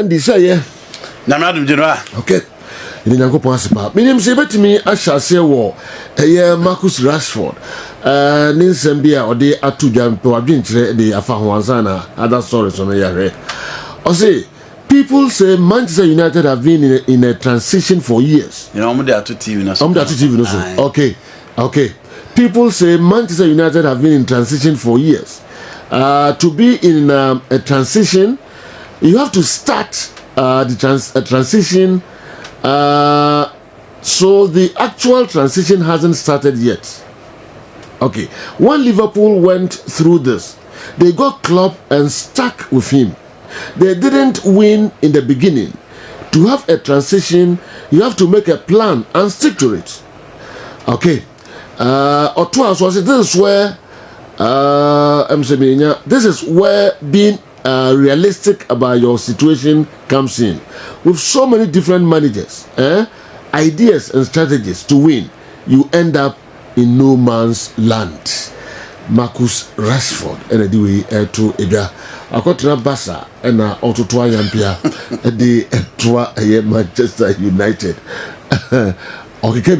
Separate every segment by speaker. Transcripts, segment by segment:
Speaker 1: And this year,
Speaker 2: Namadum General.
Speaker 1: Okay. In the Yanko Pasipa. Minim say bet me I shall say war. Marcus Rashford. Ninsembia or de atu jampo abintre de afahuanzana other stories on the I say people say Manchester United have been in a transition for years.
Speaker 2: You know, I'm there to TV now.
Speaker 1: I'm there to TV now. Okay. People say Manchester United have been in transition for years. To be in a transition, you have to start the transition. So the actual transition hasn't started yet. Okay. When Liverpool went through this, they got Klopp and stuck with him. They didn't win in the beginning. To have a transition, you have to make a plan and stick to it. Okay. This is where being realistic about your situation comes in. With so many different managers, ideas and strategies to win, you end up in no man's land. Marcus Rashford and the way to Ega. I got to Bassa and Auto Yampia the Manchester United. Okay,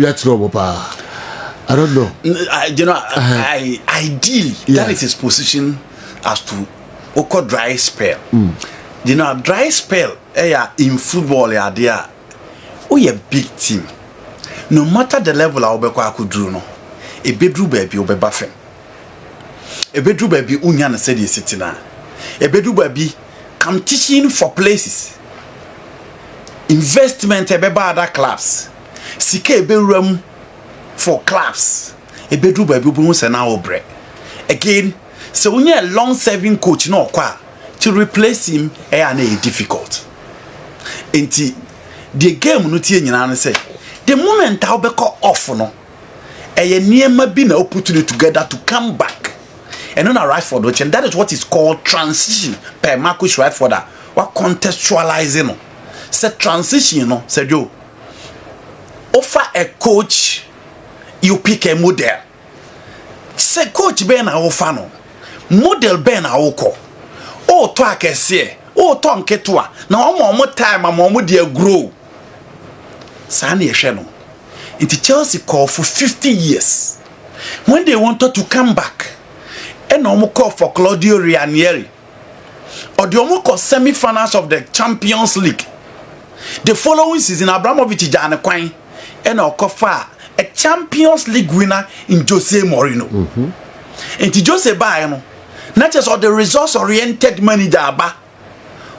Speaker 1: I don't know.
Speaker 2: Ideally, that is his position as to Oko dry spell. Dry spell in football, there. A big team. No matter the level I could do, no, a bedroom baby will be buffing. A bedroom baby, Unyan said he's sitting there. A bedroom baby competition for places. Investment, a baby other clubs. Seek a bedroom for clubs. A bedroom baby wants an hour break. Again, so when you're a long serving coach, no, to replace him, is difficult. Inti the game no tie nyina say the moment I be call off no near be na put it together to come back and on a Rashford which and that is what is called transition per Marcus Rashford what contextualizing no say transition no say yo offer a coach you pick a model say coach be na offer no model be na woko o to akese o to nketo a na omo time omo dey grow Sani Esheno. Into Chelsea call for 50 years. When they wanted to come back, and almost call for Claudio Ranieri, or the almost call semi-finals of the Champions League. The following season, Abramovich Jana Quine, and our for a Champions League winner in Jose Mourinho. Into Jose Bayano, not just all the results-oriented manager,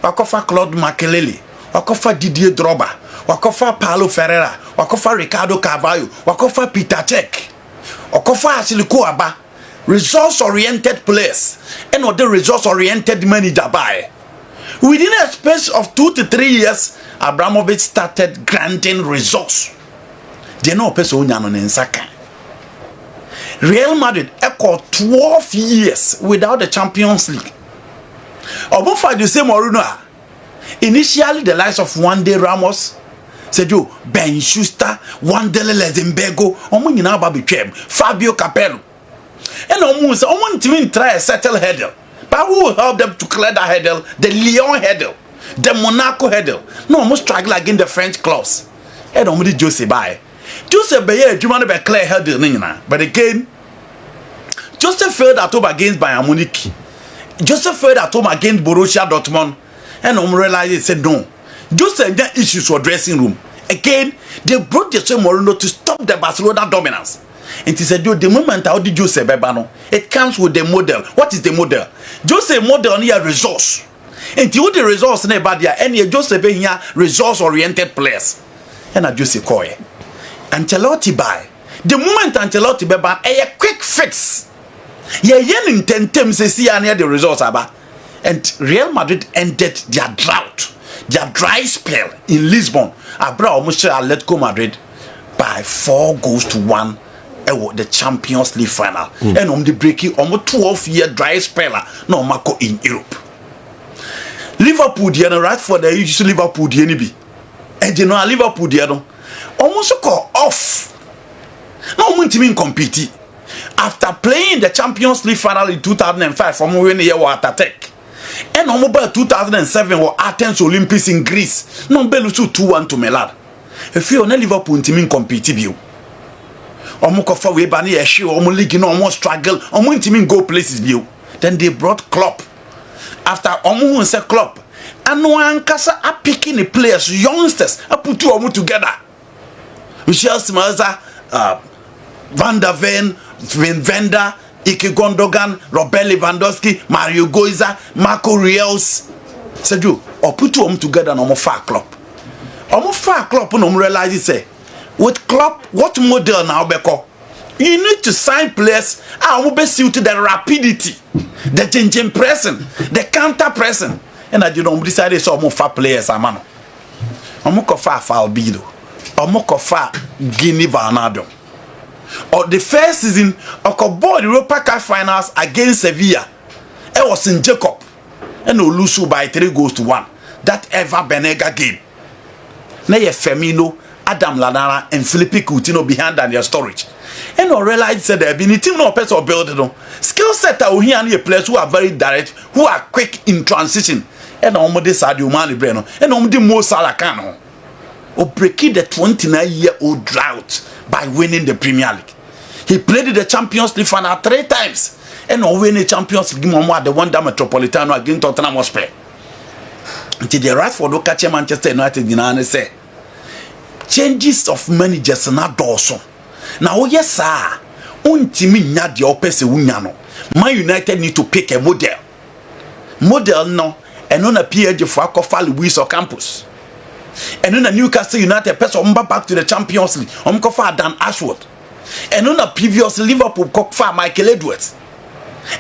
Speaker 2: Wakofa Claude Makelele, Wakofa Didier Drogba. Wakofa Paulo Ferreira, Wakofa Ricardo Carvalho, Wakofa Peter Cech, Wakofa Asiliku Aba, results-oriented players, and other results-oriented manager by. Within a space of 2 to 3 years, Abramovich started granting results. They know person in Saka. Real Madrid echoed 12 years without the Champions League. Obufa the same Mourinho. Initially, the likes of Wande Ramos. Said you Ben Schuster, Wandele Lezembego, Omunina Babi Kerm, Fabio Capello. And almost to try a settle hurdle. But who will help them to clear that hurdle? The Lyon hurdle, the Monaco hurdle. No, almost struggle against the French clubs. And almost Jose Baye. Jose Baye, you want to be clear hurdle, but again, Joseph failed at home against Bayern Munich. Joseph failed at home against Borussia Dortmund. And realized it said no. Joseph had issues for dressing room. Again, they brought Jose Mourinho to stop the Barcelona dominance. And he said, the moment how did Jose Bebano? It comes with the model. What is the model? Jose model here resource. And you the resource never there. And Jose here resource-oriented players. And Jose Koye. Ancelotti by. The moment Ancelotti Beba, a quick fix. Yeah, yen tentem se see near the results aba. And Real Madrid ended their drought, their dry spell in Lisbon. Abra almost Atletico Madrid by 4-1 the Champions League final. And the breaking almost 12-year dry spell no Marco in Europe. Liverpool the right for the usual Liverpool the be. And you know Liverpool the almost call off. No one team compete. After playing the Champions League final in 2005 from when year what attack. And on mobile 2007 or Athens Olympics in Greece. No belusu 2-1 to Milan. If you on Liverpool team compete you. Omukofa we bani eshi omu league no omu struggle omu team go places view. Then they brought Klopp. After omu say Klopp, and no ankasa are picking the players, youngsters, I put two omu together. Michel Smerza, Van der Ven, Venda, Ike Gondogan, Robert Lewandowski, Mario Goiza, Marco Reus. Said you, or put two together no more far club. Almost far club no realize it say. With club, what model now beko? You need to sign players who be suited the rapidity, the changing pressing, the counter pressing. And I don't decide so more far players amano. Omuko far Falbido. Omuko far Guinea Bernardo. Or the first season, Okobo the Europa Cup finals against Sevilla. It was in Jacob. And Olusu by 3-1. That ever Benega game. Neye Firmino, Adam Lallana, and Felipe Coutinho behind their storage. And I realized that there been a team no person building no skill set are here and players who are very direct, who are quick in transition. And almost Sadio Mane Breno, and almost Mo Salah can or breaking the 29-year-old drought by winning the Premier League. He played the Champions League final 3 times and on winning the Champions League the Wanda Metropolitano against Tottenham Hotspur. Until the right for the catch Manchester United in say changes of managers na doso. Now yes sir, untimi nya de opese wunya no. Man United need to pick a model. Model no, and on a PhD for Akofa Luis or Campus. And on a Newcastle United person back to the Champions League. Kofa Dan Ashworth. And on a previous Liverpool Kofa Michael Edwards.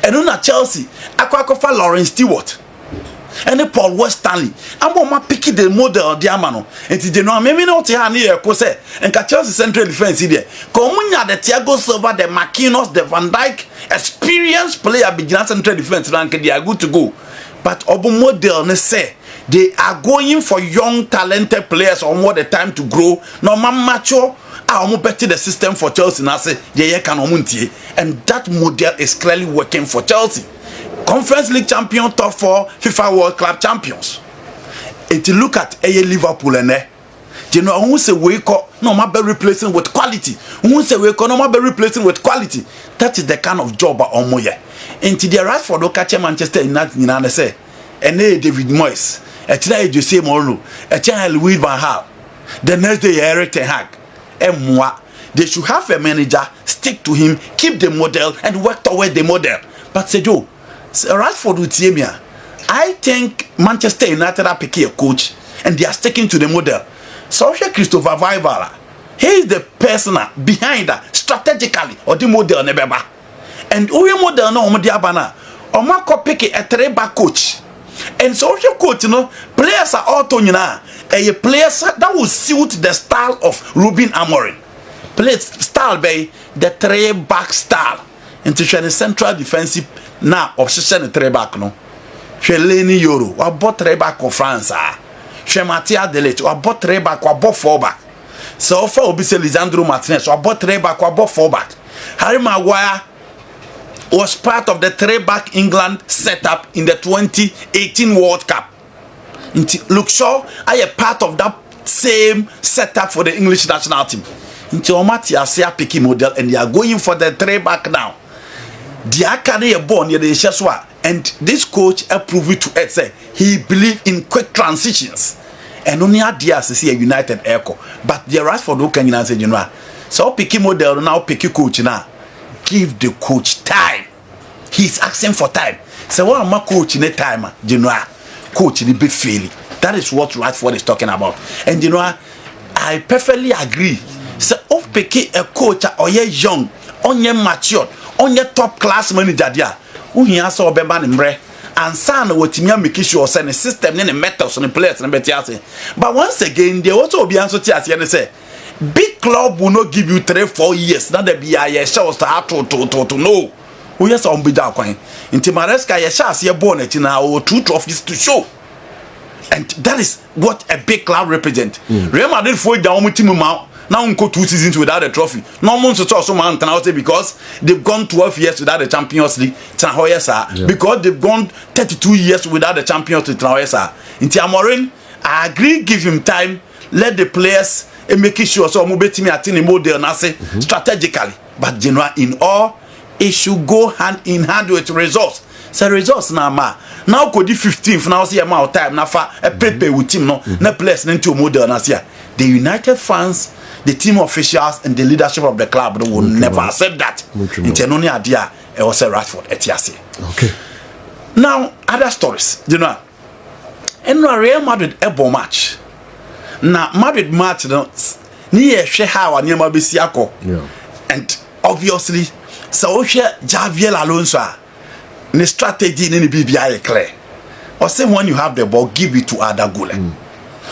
Speaker 2: And on a Chelsea Akofa Lawrence Stewart. And the Paul West Stanley. I'm going to pick the model of the Amano. And today, no, maybe not here near Kose and Chelsea central defense here. Comunia, the Thiago Silva, the Marquinhos, the Van Dijk, experienced player beginner central defense rank, they are good to go. But Obu model, they say they are going for young, talented players or more the time to grow. No man mature. I almost bet the system for Chelsea. And I say, and that model is clearly working for Chelsea. Conference League champion, top 4 FIFA World Club champions. And to look at Liverpool and you know who say we call no matter replacing with quality. Who say we call no matter replacing with quality. That is the kind of job on moye. And to the right for the catch Manchester United say and David Moyes, a child Jose Mourinho, a child Louis van Gaal. The next day Eric Ten Hag. And moi, they should have a manager, stick to him, keep the model and work toward the model. But say Joe, Rashford with Yemia. I think Manchester United are picking a coach and they are sticking to the model. So Christopher Vaivala, he is the person behind that strategically or the model nebeba. And Uwe model no Omodiabana. Omako pick a 3-back coach. And social coach, you know, players are all to a players that will suit the style of Ruben Amorim. Players style by the 3-back style. Into the central defensive now obsession 3-back no. She Lenny Yoro, or bought 3-back of France. She Mattia Delete, or bought 3-back or bought 4-back. So for Obise Lisandro Martinez, or bought 3-back or bought 4-back. Harry Maguire was part of the 3-back England setup in the 2018 World Cup. Luke Shaw, I a part of that same setup for the English national team. Into Omatia say a picky model and they are going for the 3-back now. The Akane born near the Shaswa, and this coach approved it to it say he believed in quick transitions. And only had the see a United Echo. But the right for no can you say, you know. So picky model now picky coach now. Give the coach time. He's asking for time. So what am I coach in a time? You know, coach in a big failing. That is what Rashford is talking about. And you know, I perfectly agree. So of picky a coach or ye young, on ye matured. On your top class manager there, who he has all been in and son what me make sure send a system in the metals on the players and better. But once again, they also be answered and say big club will not give you 3-4 years. Not the BIA shows to have to know. Who yes on be that coin. In Timaresca, your chance your bonnet in our 2 trophies to show. And that is what a big club represents. Real Madrid for down with Timu now we go 2 seasons without a trophy. No one to talk so man because they've gone 12 years without the Champions League. Because they've gone 32 years without the Champions League. Inti Amorim, I agree, give him time, let the players make sure so mobile at any model strategically. But general in all, it should go hand in hand with results. So results now could the 15th now see amount of time now for a prepare with team no players into model nasia. The United fans, the team officials and the leadership of the club will never accept that. It's only idea it was a Rashford etiase.
Speaker 1: Okay.
Speaker 2: Now other stories, and Real Madrid a match. Now Madrid match no ni ehwe how anyama besi akọ. And obviously so Javier Alonso the strategy in the BBI clear. Or say when you have the ball, give it to other goalie.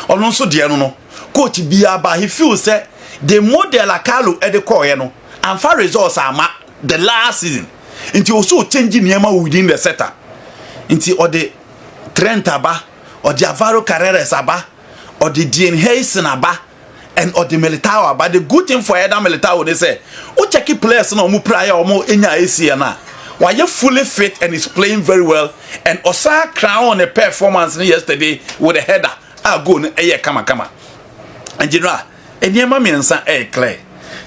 Speaker 2: Alonso no coach Biaba, he feels that the model Carlo at the core, and far results are the last season. Until also changing Neymar within the setup. Until or the Trent Aba, or the Alvaro Carrera Aba, or the Dean Hayson Aba, and or the Militao. But the good thing for Adam Militao, they say, oh, check players no more prior or more in your ACNA. Why you fully fit and is playing very well, and Osa crown a performance yesterday with a header. I'll go kama. And general, and Yema Mensa clear.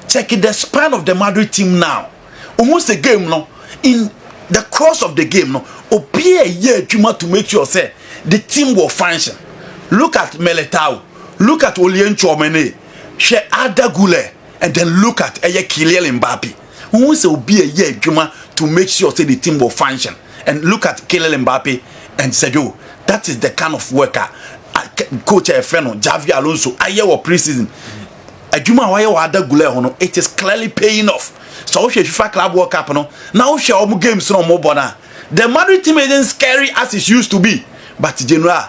Speaker 2: Check the span of the Madrid team now. Almost a game no. In the course of the game no, be a year to make sure say the team will function. Look at Militao, look at Olien Chouameni, She Ada Gule, and then look at Kylian Mbappe. Almost will be a year to make sure say the team will function. And look at Kylian Mbappe and say, yo, that is the kind of worker coach Efeno, Javier Alonso, aye pre-season. It is clearly paying off. So if FIFA Club World Cup now she all games no more bona. The Madrid team isn't scary as it used to be. But general,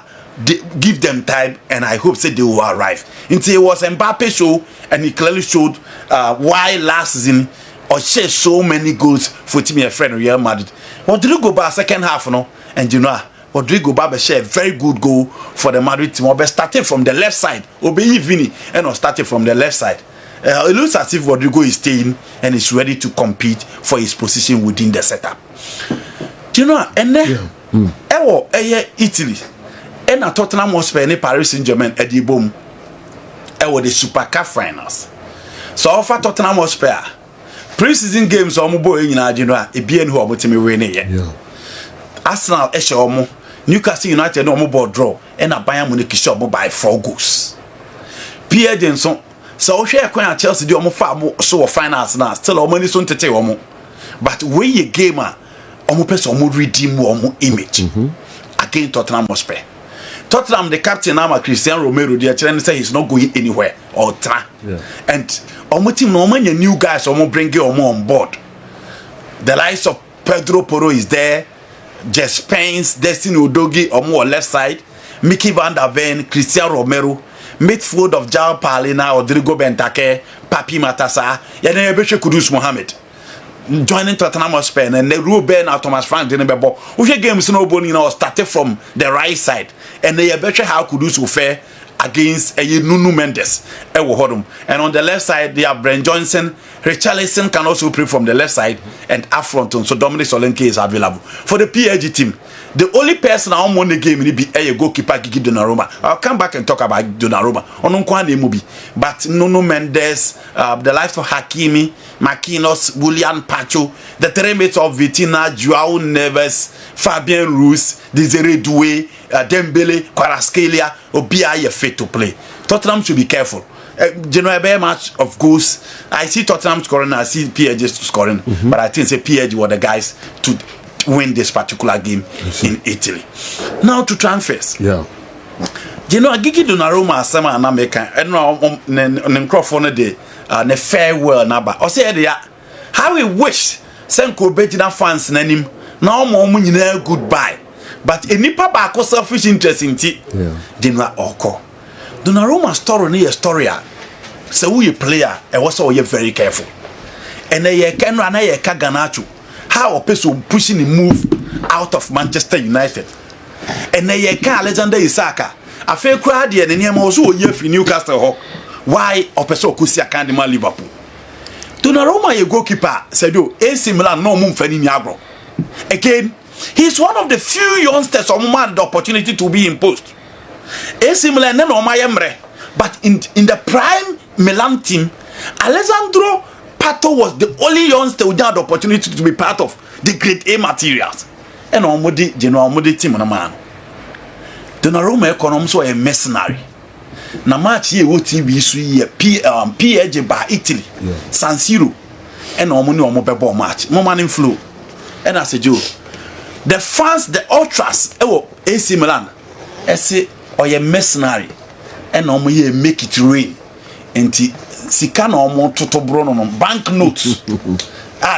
Speaker 2: give them time and I hope say they will arrive. Until it was Mbappe show and he clearly showed why last season or share so many goals for team friend Real Madrid. Rodrigo Ba second half and Rodrigo Ba share a very good goal for the Madrid team. But starting from the left side, Obeyi Vini and started from the left side. It looks as if Rodrigo is staying and is ready to compete for his position within the setup. And then Italy and a Tottenham Hotspur and Paris Saint-Germain at the boom. The Super Cup finals. So for Tottenham Hotspur, pre-season games are more in Argentina. A bien who are winning. Arsenal Eshomo, Newcastle United no more draw, and a Bayern Munich shop by 4 goals. Pierre Jenson, so share Queen Chelsea do far more so finals now, still money soon to tell omo. But when you gamer, omo person omo redeem omo image against Tottenham Hotspur. Tottenham, the captain now Cristiano Romero, the trainer say he's not going anywhere or try. And omo team no many new guys omo bring omo on board. The likes of Pedro Porro is there. Jess Paynes, Destiny Udogie on more left side, Mickey Van der Ven, Cristiano Romero, midfield of João Palina, Rodrigo Bentake, Papi Matassa, Yane Beshe Kudus Mohamed. Joining Tottenham Hotspur and the Ruben or Thomas Frank didn't be ball. Which games no bowling started from the right side, and they better how Kudus will fare against Nuno Mendes. And on the left side, they have Brent Johnson. Richarlison can also play from the left side and up front. So Dominic Solanke is available. For the PSG team, the only person I won the game will be a goalkeeper, Gigi Donnarumma. I'll come back and talk about Donnarumma. But Nuno Mendes, the likes of Hakimi, Marquinhos, Willian Pacho, the teammates of Vitinha, João Neves, Fabien Ruiz, Desiree Doué, Dembele, Kvaratskhelia, Obiaye fit to play. Tottenham should be careful. General bear match of goals. I see Tottenham scoring, I see PSG scoring, but I think say PSG were the guys to win this particular game in Italy. Now to transfers.
Speaker 1: Yeah.
Speaker 2: Gigi Donnarumma asema na meka eno ne microphone de ne farewell na ba. O say how we wish Senko Bejina fans nanim na omo nyina goodbye. But enipa ba ko selfish interest in ti. Yeah. General Oko. Donnarumma story ni a story a say who you player e was so you very careful. And ye can run ye ka Ganacho. How a person pushing the move out of Manchester United. And ye can Alexander Isaka. A fair crowd here, and him also ye free Newcastle ho. why opeso kusi akandima Liverpool. Donnarumma a goalkeeper said you AC Milan no mum fani agro. Again, he's one of the few youngsters who had the opportunity to be imposed. AC Milan no mayemre, but in the prime Milan team, Alessandro Pato was the only youngster who had the opportunity to be part of the grade A materials. And omodi general omodi team na man. Donnarumma economy so a mercenary. Na match ye wo TV so ye PSG by Italy. San Siro. And omoni omo bebo match. Mo man flow. And I said, Joe, the fans, the ultras, AC Milan, I say, or a mercenary, and omo ye make it rain. And sika na omo toto brono no bank notes.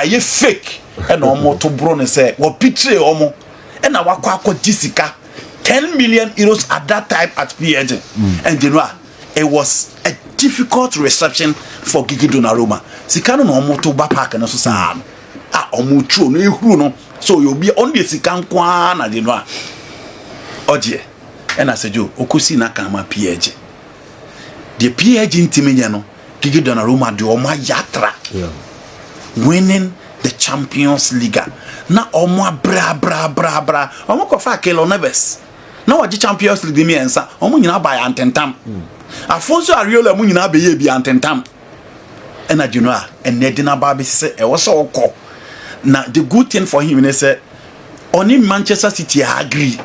Speaker 2: Ye fake. And omo to brono say, what picture omo. And na wakwa Jessica 10 million euros at that time at PSG. And you know, it was a difficult reception for Gigi Donnarumma. Sika no omo to ba park na so sa omo tro no ehuru no. So you'll be on the sikan kwana you know. Oje. And I said, "Yo, okusi na kama PSG. The PSG team no, Gigi Donnarumma do oma yatra. Winning the Champions League. Na omo bra. Omo ko fa Kelo Neves. Na waji Champions League mi ensa. Omo nyina ba ya antentam. Afonso Ariola mu nyina be ye bi antentam. And I you know, and Nedina Babi say e was so ko. Now the good thing for him is say only Manchester City agree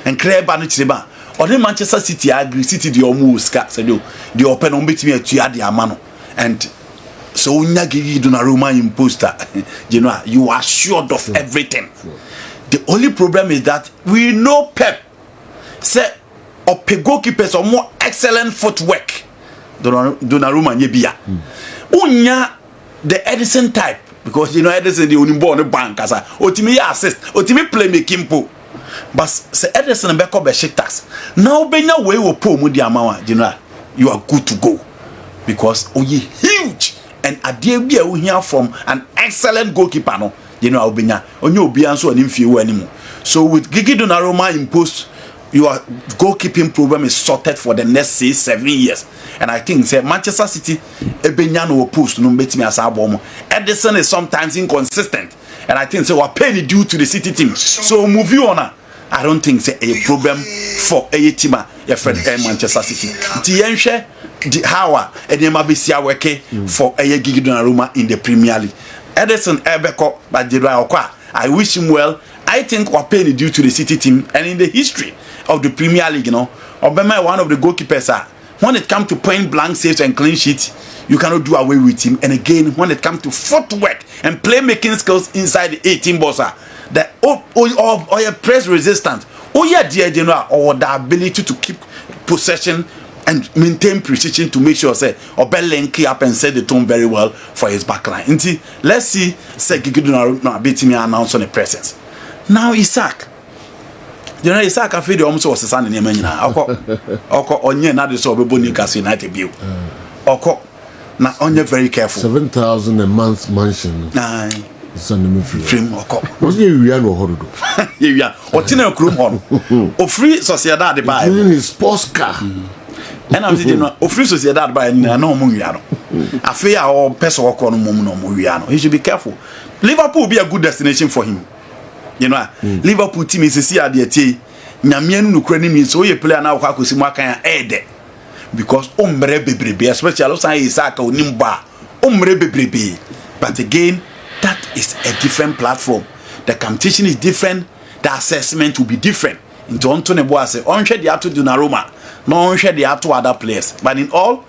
Speaker 2: and Kerm cheba only Manchester City agree City the almost say the open on between a tua the amano and so Gigi Donnarumma imposter you know you are assured of everything. The only problem is that we know Pep say goalkeepers are more excellent footwork Donnarumma nyebia unya the Edison type. Because you know Edison the only born a bank as otimi assist otimi play making po but say Edison be ko be shitax now benya we wo po mu di amawa you you are good to go because oye huge and adie bia wo hia from an excellent goalkeeper no you know obenya onye obi anso ani mfie wo animu. So with Gigi Donnarumma imposed, your goalkeeping problem is sorted for the next 6-7 years. And I think say Manchester City ebenya no post no betimi asabo. Edison is sometimes inconsistent, and I think say we're paying due to the City team. So move on. I don't think say a problem for a team your friend Manchester City. Tienhwe the how Neymar be sia work for a Gigi Donnarumma in the Premier League. Edison Ebeko but I wish him well. I think we're paying due to the City team, and in the history of the Premier League, you know, Obama one of the goalkeepers when it comes to point blank saves and clean sheets, you cannot do away with him. And again, when it comes to footwork and playmaking skills inside the 18 boxer, that or your press resistance, or the ability to keep possession and maintain precision to make sure say link up and set the tone very well for his backline. Let's see say Gigi Donnarumma beating me announce on the presence. Now Isaac. You know Isaac I feel the almost was son in Yemena. Oko onye na de so obebo Newcastle United bill. Oko na onye very careful.
Speaker 1: 7,000 a month mansion.
Speaker 2: Nah.
Speaker 1: Sunday free.
Speaker 2: Oko.
Speaker 1: Was you no horodo?
Speaker 2: Yeah. Otina krum hon. O free Sociedad de buy.
Speaker 1: In his sports car.
Speaker 2: And I'm saying o free Sociedad buy na no mu wiano. Afia o person oko no mu no mu wiano. He should be careful. Liverpool will be a good destination for him. You know, Liverpool team is see at the tea. Nyamienu no kura ni mi so ye player na kwa kosi mu akan ede because ombre bebrebe especially osan Isaac onimba ombre bebrebe. But again, that is a different platform. The competition is different, the assessment will be different. Into Anthony Boase onhwe the ato Donnarumma no onhwe the ato other players. But in all,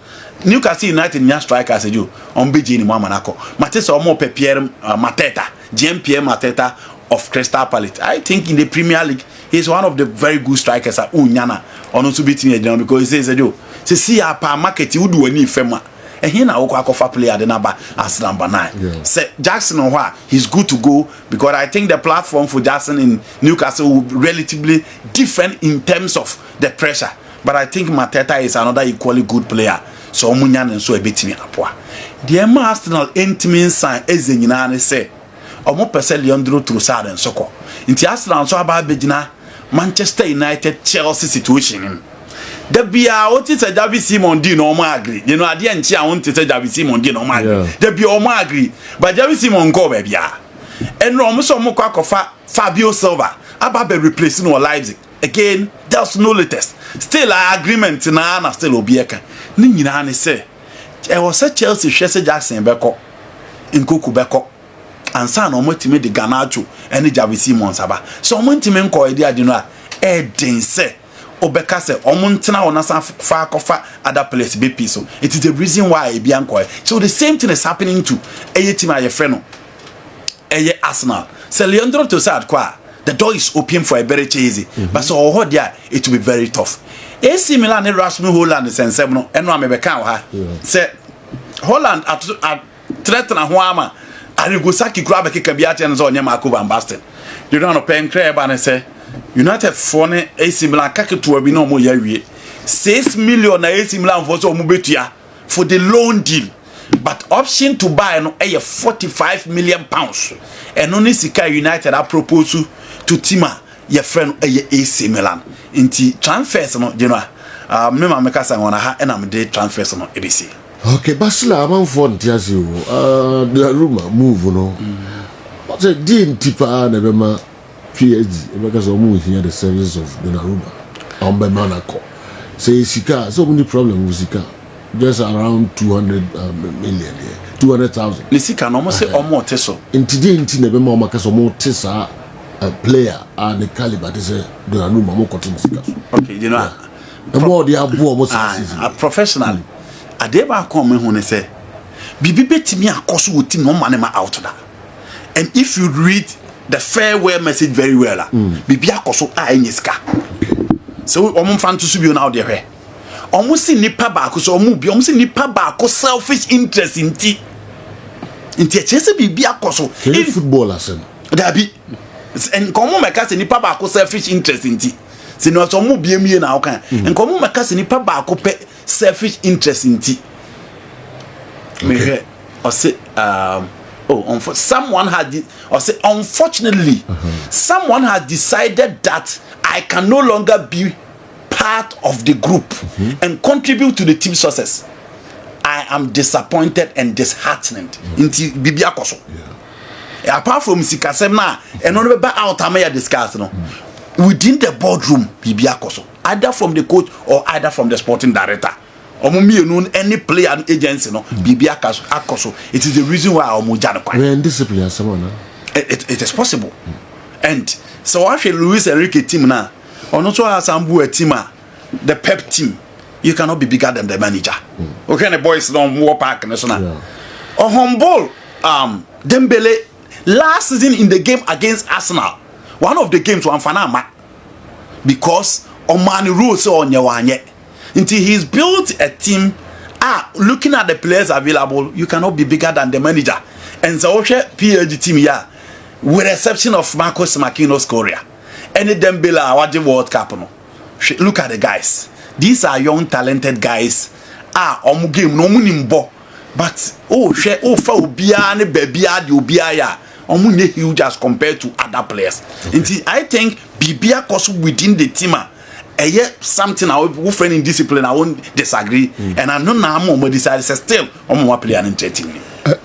Speaker 2: Newcastle United nya strikers ejo on beji ni mu amanako Matesa omo Pierre Mateta Jean-Pierre Mateta of Crystal Palace. I think in the Premier League he's one of the very good strikers at Unyana on to beating again because he says ejo se see a pa market you do any fema and he na okofa player the number as number 9. Say Jackson on what he's good to go because I think the platform for Jackson in Newcastle will be relatively different in terms of the pressure. But I think Mateta is another equally good player. So Munyan and so a bit me apwa. The Arsenal intimate sign is in United say omo pese Leandro Trossard and Soko. Inti Arsenal so aba begina Manchester United Chelsea situation. The bia what is a Javi Simon di no agree. You know, I didn't see I want to say Javi Simon di no agree. The bia agree, but Javi Simon go baby. And no so mo kwa Fabio Silva about be replacing our Leipzig. Again, there's no latest. Still our agreement na still obieka. Ni nyina ne say e was a Chelsea Chelsea Jackson beko. Nkoku beko. Ansa na omo time de Garnacho ene Javi Simon saba. So omo time nko e dia de no a e den say obeka say omo ntena wona sa fa kofa other place be peace. So it is the reason why e bia nko. So the same thing is happening to eye team aye friend no. Eye Arsenal. Say Leandro Trossard kwa the door is open for a very easy. But so how there it will be very tough. AC Milan and Rasmus Holland is and no eno amebeka ha. Say Holland at threaten Huama Arigosaki grab a kick a biat and so Yamako Van Basten. You don't know pen crab and say United phone AC Milan kaketu be no more year. 6 million AC Milan for so mubetia for the loan deal. But option to buy no 45 million pounds. And only Sika United are proposed to Tima your friend AC Milan. Inti transfers no you know me make us on ha and am dey transfers no ABC.
Speaker 1: Okay, Basila am for Tiasi the rumor move no. What a dean tipa na be ma PSG because of move here the service of Donnarumma. On be Monaco. Say Sika so many problem with Sika. Just around 200 million here. 200,000.
Speaker 2: Lisika no mo say omo teso.
Speaker 1: Inti na be ma maka so mo tesa a player and the caliber they say Donnarumma mo cotton Sika.
Speaker 2: Okay, you know.
Speaker 1: And more the abo mo
Speaker 2: a professional. Adeba come me hu say bibi betimi akoso wo team no man ma out da. And if you read the farewell message very well, bibi akoso a enyiska. So omo fan to subio now there. Almost see nipa baako so omu bi almost see nipa baako selfish interest in a chance be akoso
Speaker 1: in footballers
Speaker 2: there be and komo meka say nipa baako selfish interest in se no so omu bi emie na okan and komo meka say nipa baako pe selfish interest in me hear or say someone had or say unfortunately someone had decided that I can no longer be part of the group and contribute to the team success. I am disappointed and disheartened into Bibia Koso. Apart from Sikasem na and no be out amaya discuss no within the boardroom Bibia Koso, either from the coach or either from the sporting director. Omumi known any player and agency no Bibia Koso. It is the reason why Omujano kwa.
Speaker 1: When discipline someone.
Speaker 2: It is possible. And so actually Luis Enrique team na or not so as Ambu a team, the pep team, you cannot be bigger than the manager. Okay, the boys don't war park and so on. Or humble Dembele last season in the game against Arsenal, one of the games one fanama because Omani rules on Yawanye until he's built a team. Looking at the players available, you cannot be bigger than the manager. And so PSG team here, with the exception of Marcos Makino's Korea. Any Dembele awarding World Cup no. Look at the guys. These are young talented guys. Omu game no munimbo. But fa obia ne bebia de obia ya. Omu ne huge as compared to other players. Okay. I think Bibia cost within the team something I will friend in discipline I won't disagree and I know now mo decide still omu player and treating me.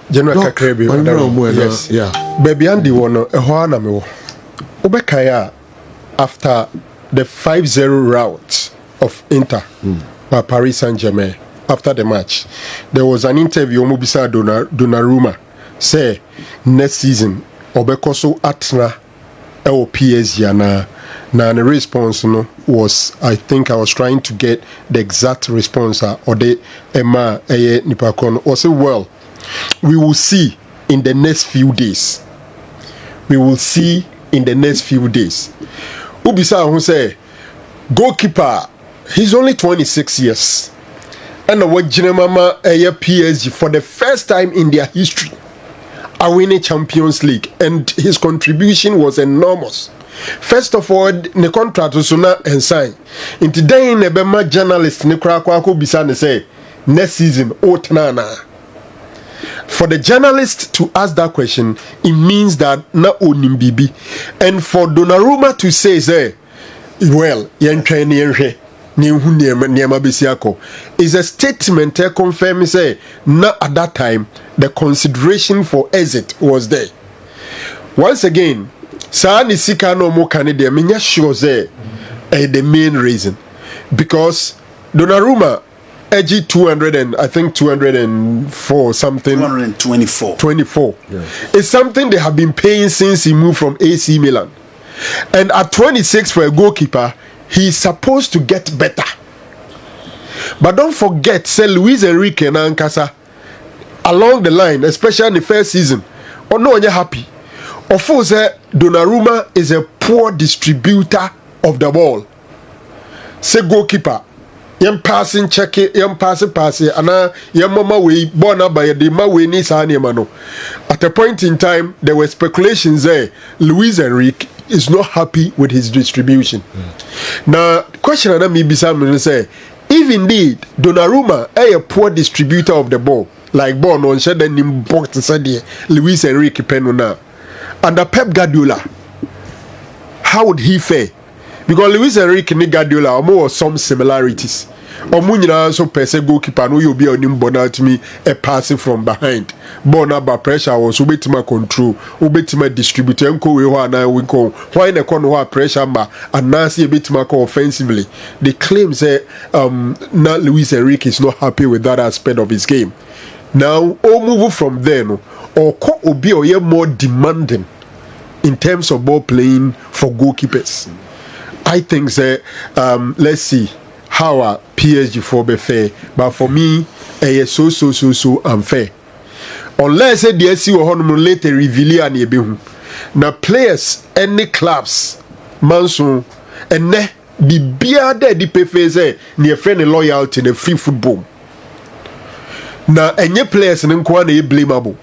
Speaker 3: General Kakrebi. Yes. Yeah. Baby Andy wono ehwa na me wo. Obekaya after the 5-0 rout of Inter by Paris Saint-Germain after the match, there was an interview Omubisa Donnarumma say next season Obekoso Atna L PSG na the response no was I think I was trying to get the exact response or the Emma Nipakon or say well we will see in the next few days. We will see in the next few days. Ubisa who say goalkeeper, he's only 26 years. And what Jinemama PSG for the first time in their history are winning Champions League and his contribution was enormous. First of all, the contract was not signed. In today, Nebema journalist Nikrako Bisa say next season, Otnana. For the journalist to ask that question, it means that na onimbibi. And for Donnarumma to say, well, yenche. Niema Bisiako is a statement to confirm say not at that time the consideration for exit was there. Once again, Sani Sika no more Canada, menya sure say the main reason because Donnarumma AG 200 and I think 204 something 24 it's something they have been paying since he moved from AC Milan, and at 26 for a goalkeeper he's supposed to get better. But don't forget say Luis Enrique and Ankasa along the line, especially in the first season, or no one happy of course Donnarumma is a poor distributor of the ball. Say goalkeeper yam passing check it, yam pass ana yam mama we born up by the ma we ni sa no. At a point in time there were speculations there Luis Enrique is not happy with his distribution. Now question na me bisa me say if indeed Donnarumma a poor distributor of the ball like ball no shed nim box said Luis Enrique penuna under Pep Guardiola, how would he fare? Because Luis Enrique and Guardiola are some similarities. Omunyina so per se goalkeeper no you be on him bonatimi a passing from behind. Born up by pressure was ubetima control, ubetima distributor enko we ho na we ko. Why na kon ho pressure ma and Nancy ubetima ko offensively. The claim say not Luis Enrique is not happy with that aspect of his game. Now all move from there no or ko obi or ye more demanding in terms of ball playing for goalkeepers. I think say let's see how are PSG for be fair, but for me so unfair. Unless they see what later reveal and ye now players any clubs manso and ne bibia de di pefeze near friend loyalty in the free football. Now any players in kwa na blamable.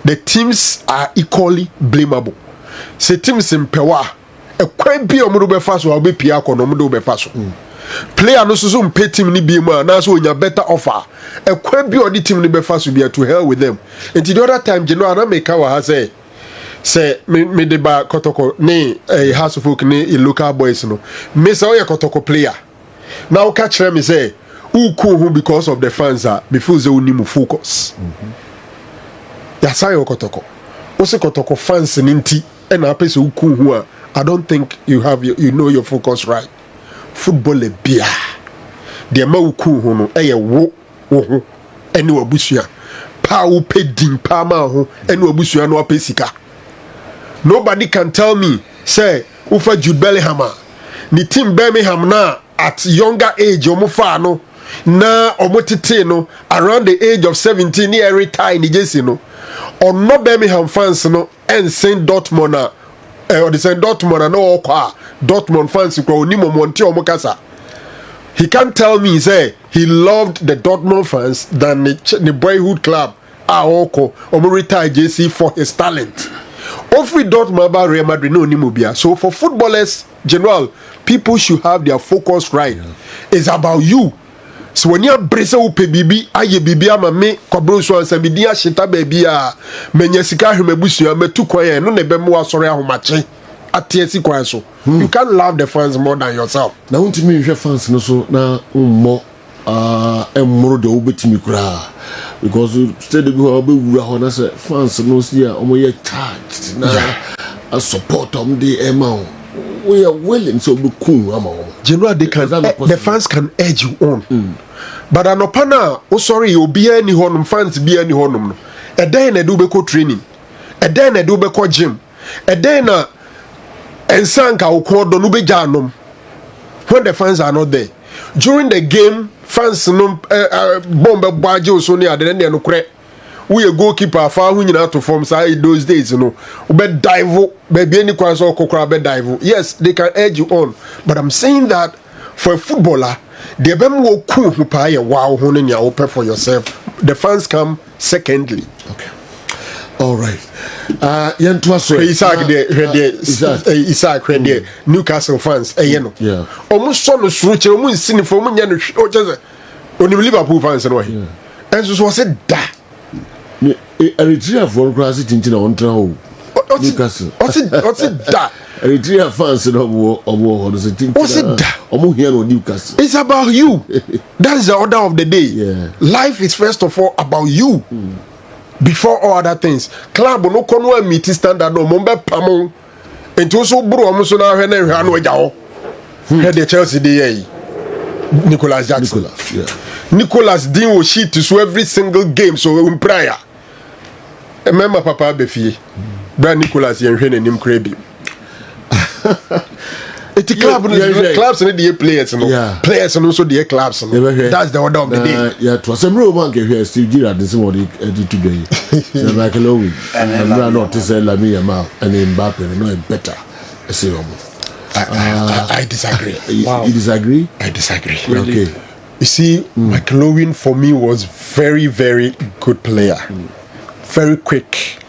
Speaker 3: The teams are equally blamable. Say teams in pewa a quite be omudo be faso or be piako no mudo be faso. Player no so pay team ni be ma na so when you better offer. A quite be or the team ni be faso be to hell with them. And the other time you know na make wa say me de ba kotoko ni a house of folk ni local boys no. Me say o kotoko player. Now catch them say who cool because of the fans are before they will focus. Yasa yo kotoko. Ose kotoko fans ninti and a person who cool I don't think you have you know your focus right. Football e bia. The ma who cool no wo eni wabusia. Pa wo pedin pa ma ho eni wabusia no apesika. Nobody can tell me say ufa Jude Bellingham ni team Birmingham na at younger age omufa no na omotete no around the age of 17 near retire ni jesi no or no Birmingham fans no and Saint Dortmund or the Saint Dortmund no okwa Dortmund fans ko onimo monti omokasa. He can't tell me say he loved the Dortmund fans than the boyhood club oko omo retire jesi for his talent. Every Dortmund about Real Madrid no nimobia. So for footballers general, people should have their focus right. It's about you. So when you brace up bibi aye bibi ama me kwabro so ansa bidia shita baby a menya sika hwemebusu me tu kwan no na be mo asore ahomache atiesi kwan so. You can't love the fans more than yourself.
Speaker 1: Na untimi hwe fans no so na ummo emoro de obetimi kura because steady be obe wura ho na say fans no see a omo ye charged na a support on the amount we are willing so be cool amount
Speaker 3: general they can the fans can edge you on. But anopana oh sorry obi ani honum fans bi ani honum no e den na do be ko training e den na do be ko gym e den na ensanka ukodo no be janom when the fans are not there during the game. Fans no bomba baje so ne ade ne no kure we a goalkeeper fa hu nyina to form say those days no be dive be any kwan so kokora be dive. Yes, they can edge you on, but I'm saying that for a footballer they be mo cool hu pa ye wow hu ne open for yourself. The fans come secondly.
Speaker 1: Okay, all right. Yentua so Isaac the Newcastle fans no
Speaker 3: yeah almost so no sruche omu nsini for omu nya no o just oni Liverpool fans no here and so was it da
Speaker 1: Eritrea for class tintin on tra o Newcastle.
Speaker 3: What's that?
Speaker 1: Eritrea fans no omo here no Newcastle.
Speaker 3: It's about you. That's the order of the day.
Speaker 1: Yeah.
Speaker 3: Life is first of all about you. Before all other things. Club no kono meet standard no mombe pamo. Enti so bro omo so na hwe na hwe anu ejawo. Head the Chelsea dey Nicholas Jackson. Nicholas Dean was shit so every single game so in prayer. Remember Papa Befie. Brand Nicholas yenhwe nanim krabi. It's clubs and the players, players and also the clubs. That's the order of the day.
Speaker 1: Yeah, it was a real man here. Steve Girard and somebody today. So like a low and I'm not to say Lamine Yamal and Mbappe and no better.
Speaker 3: I disagree.
Speaker 1: Wow. You disagree?
Speaker 3: I disagree.
Speaker 1: Really? Okay.
Speaker 3: You see, McLaughlin for me was very, very good player. Very quick.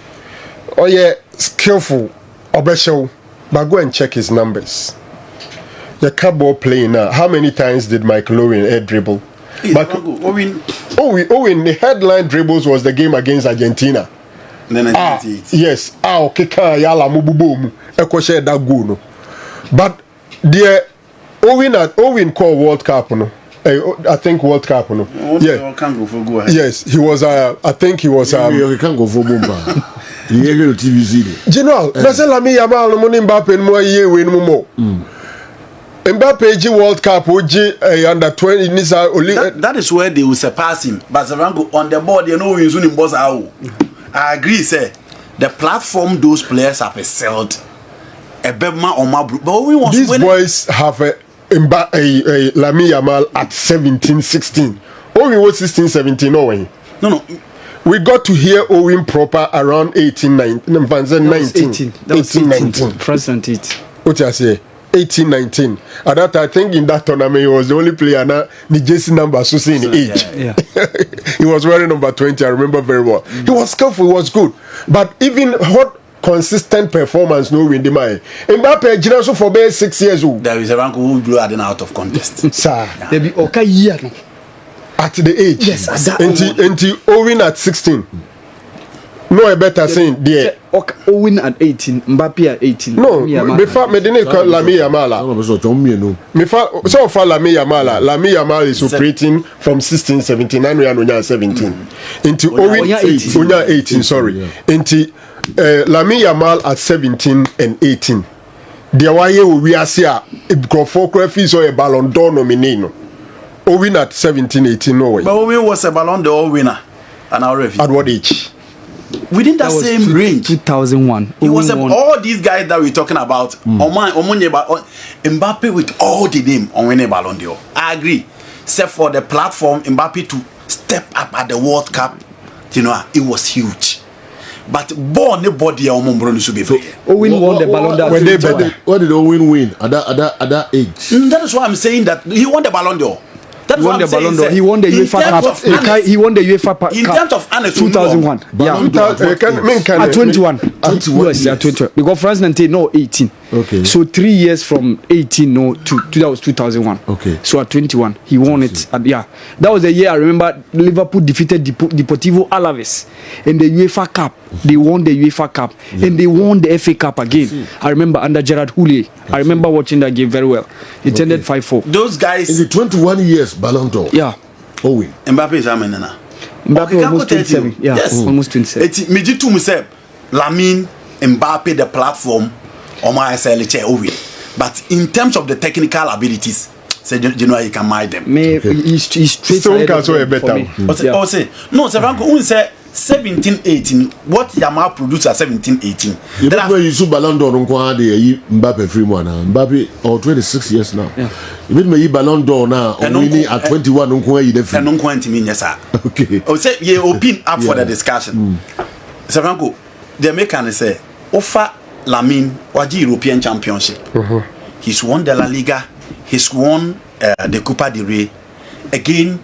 Speaker 3: Oh yeah, skillful. Obesho. But go and check his numbers. The cardboard playing now. How many times did Michael Owen dribble? Owen, the headline dribbles was the game against Argentina. Yes. Yala mububomu. Eko share that goal no. But the Owen called World Cup no. I think World Cup no. Yeah. Yes, he was I think he was
Speaker 1: you can't go for Bumba. You TV
Speaker 3: General, that's Lamine Yamal no money Mbappe no year win mo. Mbappe G World Cup under 20
Speaker 2: that is where they will surpass him. But Franko on the board, you know, he's winning boss. I agree, sir. The platform those players have excelled. A Bema or Mabru. But we want
Speaker 3: these boys have a Lamine Yamal at 17, 16. Owen was 16, 17. No. We got to hear Owen proper around 18, 19.
Speaker 4: That was 18, 19. Present it.
Speaker 3: What I say? 18, 19. At that, I think in that tournament, he was the only player now, the jersey number, so saying age.
Speaker 4: Yeah.
Speaker 3: He was wearing number 20, I remember very well. He was skillful, he was good. But even hot, consistent performance, no win the mind. Mbappe, Ginaso for about 6 years old.
Speaker 2: There is a Franko who blew out of contest.
Speaker 3: Sir.
Speaker 4: There be okay year.
Speaker 3: At the age.
Speaker 4: Yes,
Speaker 3: and Owen at 16. No, I better saying there.
Speaker 4: Owen at 18, Mbappe at 18.
Speaker 3: No, before me didn't call Lamine Yamal. So far Lamine Yamal is operating from 16, 17, and we are 17. Into Owen 18, sorry. Into Lamine Yamal at 17 and 18. The way we are here, if for fees or a Ballon d'Or nominee. Owen at 17, 18, no way.
Speaker 2: But Owen was a Ballon d'Or winner. And already.
Speaker 3: At what age?
Speaker 2: Within that same range.
Speaker 4: 2001.
Speaker 2: It was all these guys that we're talking about. Mbappe with all the name on winning Ballon d'Or. I agree. Except for the platform, Mbappe to step up at the World Cup, you know, it was huge. But born nobody Owen won
Speaker 4: the Ballon d'Or.
Speaker 1: What did Owen win at that age?
Speaker 2: That is why I'm saying that he won the Ballon d'Or.
Speaker 4: He won the Ballon d'Or. He won the UEFA Cup. He won the UEFA Cup.
Speaker 2: In terms of honest,
Speaker 4: 2001. Yeah. At 21. Yes, at 21. Because France 19, no 18.
Speaker 1: Okay.
Speaker 4: So 3 years from 18 no to that was 2001.
Speaker 1: Okay.
Speaker 4: So at 21, he won it. Yeah. That was the year I remember Liverpool defeated Deportivo Alaves in the UEFA Cup. They won the UEFA Cup and they won the FA Cup again. I remember under Gerard Houllier. I remember watching that game very well. It ended 5-4.
Speaker 2: Those guys
Speaker 1: in the 21 years Ballon d'Or.
Speaker 4: Yeah.
Speaker 1: Owen.
Speaker 2: Mbappe is how many now?
Speaker 4: Mbappe almost 27. Yeah.
Speaker 2: Yes.
Speaker 4: Almost 27.
Speaker 2: Me too myself. Lamine, Mbappe, the platform, Omar SLH, Owen. But in terms of the technical abilities, say you know you can mind them.
Speaker 4: He's straight ahead of
Speaker 3: better.
Speaker 2: No, Franko, who say 17, 18. What Yamal produced at 17, 18.
Speaker 1: You know where you saw Ballon d'Or Mbappe free one now. Mbappe 26 years now.
Speaker 4: Yeah.
Speaker 1: You mean Ballon d'Or now winning at 21
Speaker 2: Okay. Oh, say you open up for the discussion. Franko, the American say offer Lamine waji European Championship. He's won the La Liga. He's won the Copa del Rey. Again,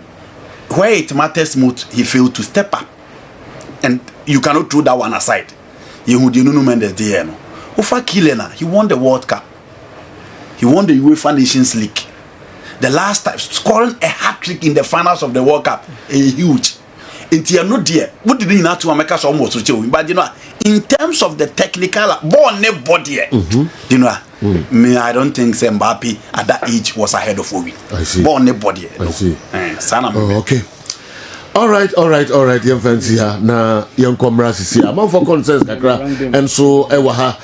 Speaker 2: where it matters most, he failed to step up. And you cannot throw that one aside. He won the World Cup. He won the UEFA Nations League. The last time scoring a hat-trick in the finals of the World Cup, a huge. And he are not there. What did he not to make us almost? But you know, in terms of the technical born body, you know, me, I don't think Mbappe at that age was ahead of Owen.
Speaker 1: I see.
Speaker 2: Born body.
Speaker 1: I see.
Speaker 2: Oh,
Speaker 1: okay. All right. Young fancy here. Na young comrades here. I'm for consensus kakra. And so, ewaha.